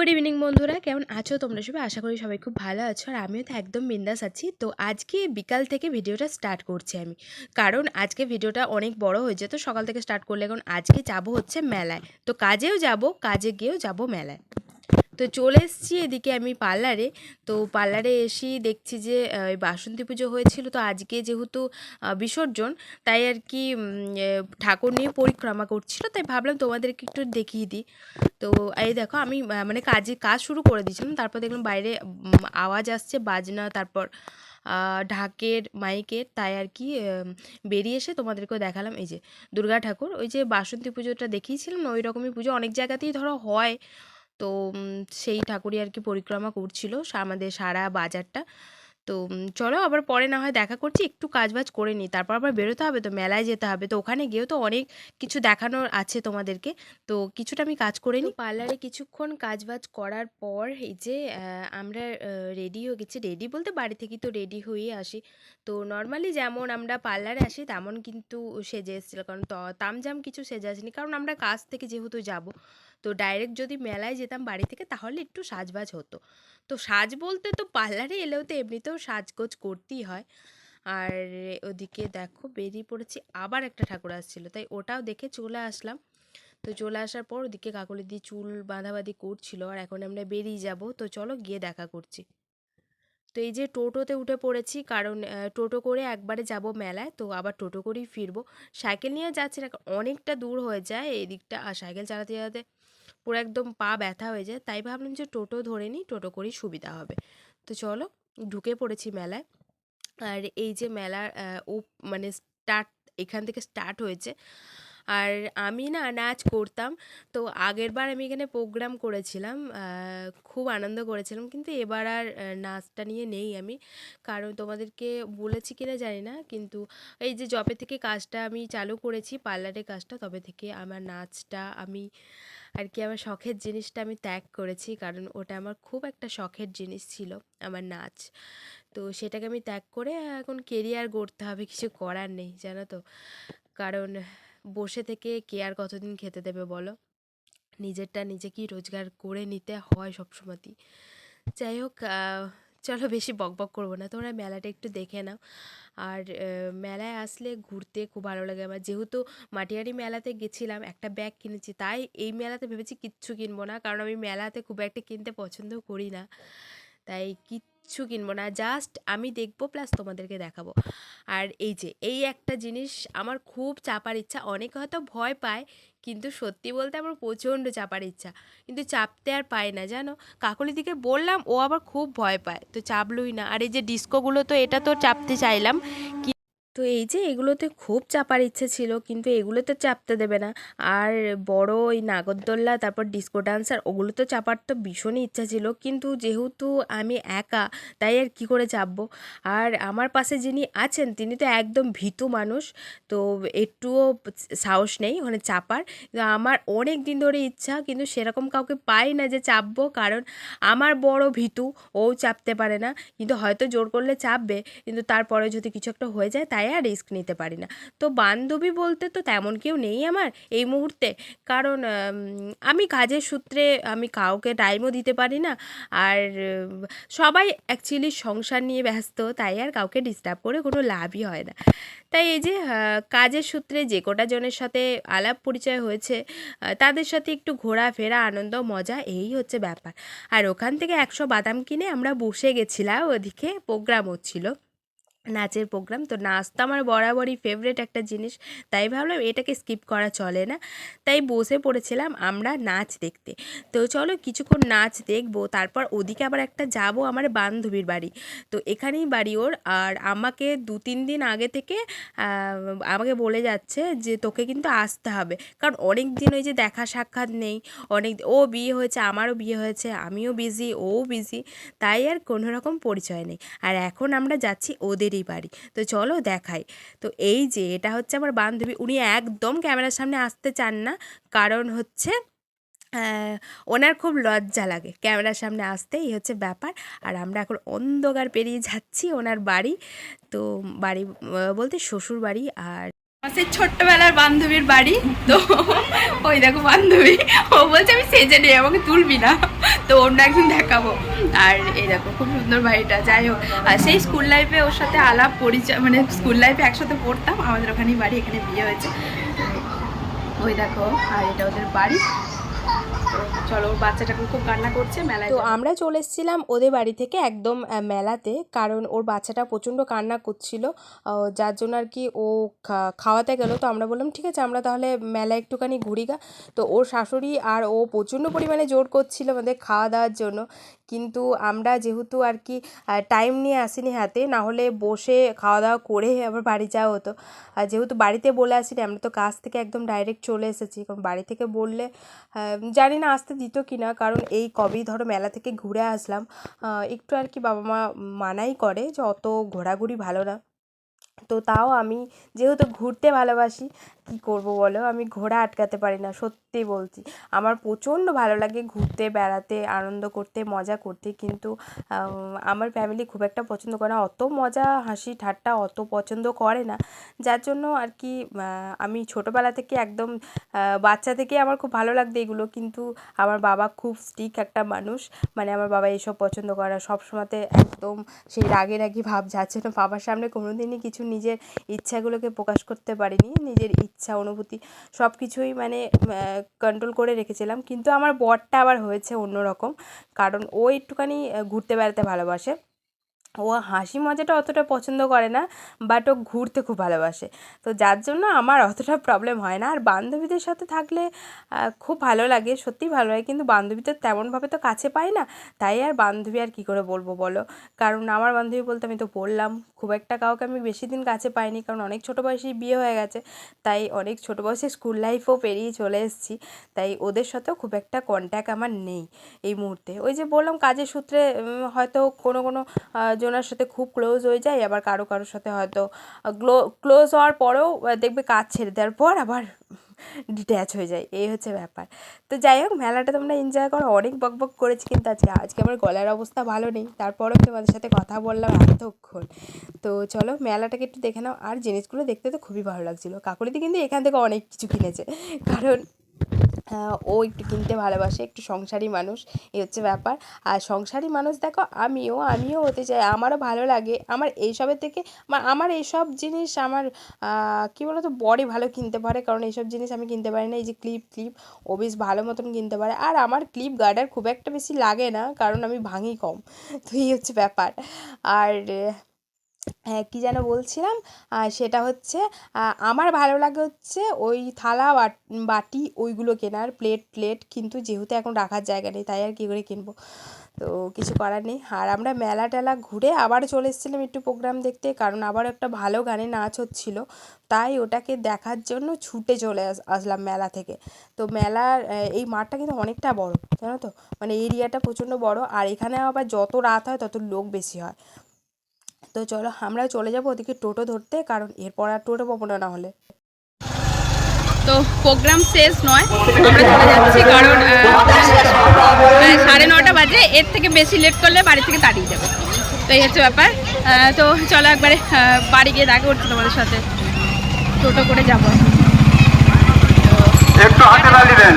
Good evening বন্ধুরা, কেমন আছো তোমরা সবাই? আশা করি সবাই খুব ভালো আছো। আর আমিও তো একদম বিন্দাস আছি। তো আজকে বিকাল থেকে ভিডিওটা স্টার্ট করছি আমি, কারণ আজকে ভিডিওটা অনেক বড় হয়ে যেত সকাল থেকে স্টার্ট করলে। এখন আজকে যাব হচ্ছে মেলায়, তো কাজেও যাব, কাজে গিয়েও যাব মেলায়। তো চলে এসেছি এদিকে আমি পার্লারে। তো পার্লারে এসেই দেখছি যে ওই বাসন্তী পুজো হয়েছিল, তো আজকে যেহেতু বিসর্জন, তাই আর কি ঠাকুর নিয়ে পরিক্রমা করছিল, তাই ভাবলাম তোমাদেরকে একটু দেখিয়ে দিই। তো এই দেখো আমি মানে কাজ শুরু করে দিয়েছিলাম, তারপর দেখলাম বাইরে আওয়াজ আসছে বাজনা, তারপর ঢাকের মাইকের, তাই আর কি বেরিয়ে এসে তোমাদেরকেও দেখালাম। এই যে দুর্গা ঠাকুর, ওই যে বাসন্তী পুজোটা দেখিয়েছিলাম না, ওই রকমই পুজো অনেক জায়গাতেই ধরো হয়। তো সেই ঠাকুরই আর কি পরিক্রমা করছিল আমাদের সারা বাজারটা। তো চলো আবার পরে না হয় দেখা করছি, একটু কাজবাজ করে নিই, তারপর আবার বেরোতে হবে, তো মেলায় যেতে হবে, তো ওখানে গিয়েও তো অনেক কিছু দেখানোর আছে তোমাদেরকে। তো কিছুটা আমি কাজ করে নিই। পার্লারে কিছুক্ষণ কাজবাজ করার পর এই যে আমরা রেডি হয়ে গেছি। রেডি বলতে বাড়ি থেকেই তো রেডি হয়ে আসি। তো নর্মালি যেমন আমরা পার্লারে আসি তেমন কিন্তু সেজে এসেছিলো, কারণ তামজাম কিছু সেজে আসিনি, কারণ আমরা কাজ থেকে যেহেতু যাব, তো ডাইরেক্ট যদি মেলায় যেতাম বাড়ি থেকে তাহলে একটু সাজবাজ হতো। তো সাজ বলতে তো পার্লারে এলেও তো এমনিতেও সাজগোজ করতেই হয়। আর ওদিকে দেখো বেরিয়ে পড়েছি, আবার একটা ঠাকুর আসছিল, তাই ওটাও দেখে চলে আসলাম। তো চলে আসার পর ওদিকে কাকলি দি চুল বাঁধাবাঁধি করছিল, আর এখন আমরা বেরিয়ে যাব, তো চলো গিয়ে দেখা করছি। তো এই যে টোটোতে উঠে পড়েছি, কারণ টোটো করে একবারে যাব মেলায়, তো আবার টোটো করেই ফিরবো। সাইকেল নিয়ে যাচ্ছি না, অনেকটা দূর হয়ে যায় এই দিকটা, আর সাইকেল চালাতে চালাতে পুরো একদম পা ব্যথা হয়ে যায়, তাই ভাবলাম যে টোটো ধরে নিই, টোটো করেই সুবিধা হবে। তো চলো ঢুকে পড়েছি মেলায়। আর এই যে মেলার ও মানে স্টার্ট এখান থেকে স্টার্ট হয়েছে। আর আমি না নাচ করতাম, তো আগের বার আমি এখানে প্রোগ্রাম করেছিলাম, খুব আনন্দ করেছিলাম, কিন্তু এবার আর নাচটা নিয়ে নেই আমি, কারণ তোমাদেরকে বলেছি কিনা জানি না, কিন্তু এই যে যবে থেকে কাজটা আমি চালু করেছি পার্লারের কাজটা, তবে থেকে আমার নাচটা আমি আর কি আমার শখের জিনিসটা আমি ত্যাগ করেছি, কারণ ওটা আমার খুব একটা শখের জিনিস ছিল, আমার নাচ। তো সেটাকে আমি ত্যাগ করে এখন কেরিয়ার গড়তে হবে, কিছু করার নেই জানো তো, কারণ বসে থেকে কে আর কতদিন খেতে দেবে বলো। নিজেরটা নিজেকেই রোজগার করে নিতে হয় সবসময়তেই। যাই হোক, চলো বেশি বকবক করবো না, তোমরা মেলাটা একটু দেখে নাও। আর মেলায় আসলে ঘুরতে খুব ভালো লাগে আমার, যেহেতু মাটিয়ারি মেলাতে গেছিলাম, একটা ব্যাগ কিনেছি, তাই এই মেলাতে ভেবেছি কিচ্ছু কিনবো না, কারণ আমি মেলাতে খুব একটা কিনতে পছন্দও করি না, তাই কিচ্ছু কিনবো না, জাস্ট আমি দেখবো প্লাস তোমাদেরকে দেখাবো। আর এই যে এই একটা জিনিস আমার খুব চাপার ইচ্ছা, অনেকে হয়তো ভয় পায়, কিন্তু সত্যি বলতে আমার প্রচণ্ড চাপার ইচ্ছা, কিন্তু চাপতে আর পায় না জানো। কাকলিদিকে বললাম, ও আবার খুব ভয় পায়, তো চাপলই না। আর এই যে ডিস্কোগুলো, তো এটা তো চাপতে চাইলাম, তো এই যে এগুলোতে খুব চাপার ইচ্ছে ছিল, কিন্তু এগুলোতে চাপতে দেবে না। আর বড় ওই নাগরদোল্লা, তারপর ডিস্কো ডান্সার, ওগুলো তো চাপার তো ভীষণই ইচ্ছা ছিল, কিন্তু যেহেতু আমি একা, তাই আর কি করে চাপবো। আর আমার পাশে যিনি আছেন তিনি তো একদম ভীতু মানুষ, তো একটুও সাহস নেই ওখানে চাপার। তো আমার অনেক দিন ধরে ইচ্ছা, কিন্তু সেরকম কাউকে পাই না যে চাপবো, কারণ আমার বড় ভীতু, ও চাপতে পারে না, কিন্তু হয়তো জোর করলে চাপবে, কিন্তু তারপরে যদি কিছু একটা হয়ে যায় তাই আর রিস্ক নিতে পারি না। তো বান্ধবী বলতে তো তেমন কেউ নেই আমার এই মুহূর্তে, কারণ আমি কাজের সূত্রে আমি কাউকে টাইমও দিতে পারি না। আর সবাই অ্যাকচুয়ালি সংসার নিয়ে ব্যস্ত, তাই আর কাউকে ডিস্টার্ব করে কোনো লাভই হয় না। তাই এই যে কাজের সূত্রে যে কটা জনের সাথে আলাপ পরিচয় হয়েছে, তাদের সাথে একটু ঘোরাফেরা, আনন্দ মজা, এই হচ্ছে ব্যাপার। আর ওখান থেকে 100 বাদাম কিনে আমরা বসে গেছিলাম, ওদিকে প্রোগ্রাম হচ্ছিল, নাচের প্রোগ্রাম। তো নাচ তো আমার বরাবরই ফেভারিট একটা জিনিস, তাই ভাবলাম এটাকে স্কিপ করা চলে না, তাই বসে পড়েছিলাম আমরা নাচ দেখতে। তো চলো কিছুক্ষণ নাচ দেখবো, তারপর ওদিকে আবার একটা যাব আমার বান্ধবীর বাড়ি, তো এখানেই বাড়ি ওর। আর আমাকে 2-3 দিন আগে থেকে আমাকে বলে যাচ্ছে যে তোকে কিন্তু আসতে হবে, কারণ অনেক দিন ওই যে দেখা সাক্ষাৎ নেই, অনেক ও বিয়ে হয়েছে, আমারও বিয়ে হয়েছে, আমিও বিজি, ও বিজি, তাই আর কোনো রকম পরিচয় নেই। আর এখন আমরা যাচ্ছি ওদেরই বাড়ি, তো চলো দেখাই। তো এই যে এটা হচ্ছে আমার বান্ধবী, উনি একদম ক্যামেরার সামনে আসতে চান না, কারণ হচ্ছে ওনার খুব লজ্জা লাগে ক্যামেরার সামনে আসতে, এই হচ্ছে ব্যাপার। আর আমরা এখন অন্ধকার পেরিয়ে যাচ্ছি ওনার বাড়ি, তো বাড়ি বলতে শ্বশুর বাড়ি। আর আমার সেই ছোট্টবেলার বান্ধবীর বাড়ি। তো ওই দেখো বান্ধবী, ও বলছে আমি সেজে নেই, আমাকে তুলবি না, তো অন্য একদিন দেখাবো। আর এই দেখো খুব সুন্দর বাড়িটা। যাই হোক, আর সেই স্কুল লাইফে ওর সাথে আলাপ পরিচয়, মানে স্কুল লাইফে একসাথে পড়তাম, আমাদের ওখানেই বাড়ি, এখানে বিয়ে হয়েছে। ওই দেখো, আর এটা ওদের বাড়ি। চলো, ওর বাচ্চাটাকে খুব কান্না করছে মেলায়। তো আমরা চলে এসেছিলাম ওদের বাড়ি থেকে একদম মেলাতে, কারণ ওর বাচ্চাটা প্রচণ্ড কান্না করছিল, যার জন্য আর কি ও খাওয়াতে গেল। তো আমরা বললাম ঠিক আছে আমরা তাহলে মেলা একটুখানি ঘুরি গা। তো ওর শাশুড়ি আর ও প্রচণ্ড পরিমাণে জোর করছিল আমাদের খাওয়া দাওয়ার জন্য, কিন্তু আমরা যেহেতু আর কি টাইম নিয়ে আসিনি হাতে, না হলে বসে খাওয়া দাওয়া করে আবার বাড়ি যাওয়া হতো। আর যেহেতু বাড়িতে বলে আসিনি, আমরা তো কাজ থেকে একদম ডাইরেক্ট চলে এসেছি, কারণ বাড়ি থেকে বললে জানি না আসতে দিত কি না, কারণ এই কবেই ধরো মেলা থেকে ঘুরে আসলাম, একটু আর কি বাবা মা মানাই করে যে অত ঘোরাঘুরি ভালো না। তো তাও আমি যেহেতু ঘুরতে ভালোবাসি, কি করব বলো, আমি ঘোরা আটকাতে পারি না, সত্যি বলছি। আমার প্রচণ্ড ভালো লাগে ঘুরতে বেড়াতে, আনন্দ করতে, মজা করতে, কিন্তু আমার ফ্যামিলি খুব একটা পছন্দ করে না, অত মজা হাসি ঠাট্টা অত পছন্দ করে না, যার জন্য আর কি আমি ছোটোবেলা থেকে একদম বাচ্চা থেকে আমার খুব ভালো লাগতো এগুলো, কিন্তু আমার বাবা খুব স্ট্রিক্ট একটা মানুষ, মানে আমার বাবা এইসব পছন্দ করে না, সবসময়তে একদম সেই রাগে রাগি ভাব, যাচ্ছে না বাবার সামনে কোনোদিনই কিছু নিজের ইচ্ছাগুলোকে প্রকাশ করতে পারিনি, নিজের ইচ্ছা অনুভূতি সব কিছুই মানে কন্ট্রোল করে রেখেছিলাম। কিন্তু আমার বরটা আবার হয়েছে অন্যরকম, কারণ ও একটুখানি ঘুরতে বেড়াতে ভালোবাসে, ও হাসি মজাটা অতটা পছন্দ করে না, বাট ও ঘুরতে খুব ভালোবাসে, তো যার জন্য আমার অতটা প্রবলেম হয় না। আর বান্ধবীদের সাথে থাকলে খুব ভালো লাগে, সত্যিই ভালো লাগে, কিন্তু বান্ধবী তো তেমনভাবে তো কাছে পাই না, তাই আর বান্ধবী আর কী করে বলবো বলো, কারণ আমার বান্ধবী বলতে আমি তো বললাম খুব একটা কাউকে আমি বেশি দিন কাছে পাইনি, কারণ অনেক ছোটো বয়সেই বিয়ে হয়ে গেছে, তাই অনেক ছোটো বয়সে স্কুল লাইফও পেরিয়ে চলে এসেছি, তাই ওদের সাথেও খুব একটা কন্ট্যাক্ট আমার নেই এই মুহূর্তে। ওই যে বললাম কাজের সূত্রে হয়তো কোনো কোনো জনের সাথে খুব ক্লোজ হয়ে যায়, আবার কারো কারোর সাথে হয়তো ক্লোজ হওয়ার পরেও দেখবে কাজ ছেড়ে দেওয়ার পর আবার ডিট্যাচ হয়ে যায়, এই হচ্ছে ব্যাপার। তো যাই হোক, মেলাটা তোমরা এনজয় করো, অনেক বকবক করেছি কিন্তু আজকে আমার গলার অবস্থা ভালো নেই, তারপরেও তোমাদের সাথে কথা বললাম এতক্ষণ। তো চলো মেলাটাকে একটু দেখে নাও, আর জিনিসগুলো দেখতে তো খুবই ভালো লাগছিলো, কাকুলিদি কিন্তু এখান থেকে অনেক কিছু কিনেছে, কারণ ও একটু কিনতে ভালোবাসে, একটু সংসারী মানুষ, এই হচ্ছে ব্যাপার। আর সংসারী মানুষ দেখো আমিও হতে চাই, আমারও ভালো লাগে, আমার এইসবের থেকে আমার এইসব জিনিস আমার কী বলো তো বড়ই ভালো কিনতে পারে, কারণ এইসব জিনিস আমি কিনতে পারি না। এই যে ক্লিপ ও বেশ ভালো মতন কিনতে পারে, আর আমার ক্লিপ গার্ডার খুব একটা বেশি লাগে না, কারণ আমি ভাঙি কম, তো এই হচ্ছে ব্যাপার। আর হ্যাঁ কী যেন বলছিলাম, সেটা হচ্ছে আমার ভালো লাগে হচ্ছে ওই থালা বাটি ওইগুলো কেনার, প্লেট, কিন্তু যেহেতু এখন রাখার জায়গা নেই, তাই আর কী করে কিনবো, তো কিছু করার নেই। আর আমরা মেলা টেলা ঘুরে আবার চলে এসেছিলাম একটু প্রোগ্রাম দেখতে, কারণ আবার একটা ভালো গানে নাচ হচ্ছিলো, তাই ওটাকে দেখার জন্য ছুটে চলে আসলাম মেলা থেকে। তো মেলার এই মাঠটা কিন্তু অনেকটা বড়, জানো তো, মানে এরিয়াটা প্রচণ্ড বড়, আর এখানে আবার যত রাত হয় তত লোক বেশি হয়। তো চলো আমরা চলে যাবো ওদিকে টোটো ধরতে, কারণ এরপর আর টোটো পাবো না হলে। তো প্রোগ্রাম শেষ নয়, আমরা চলে যাচ্ছি, কারণ 9:30 বাজে, এর থেকে বেশি লেট করলে বাড়ি থেকে তাড়িয়ে যাবে, তো এই হচ্ছে ব্যাপার। তো চলো একবারে বাড়ি গিয়ে দেখা করছি তোমাদের সাথে, টোটো করে যাবো। একটু হাতে লাগিয়ে দেন।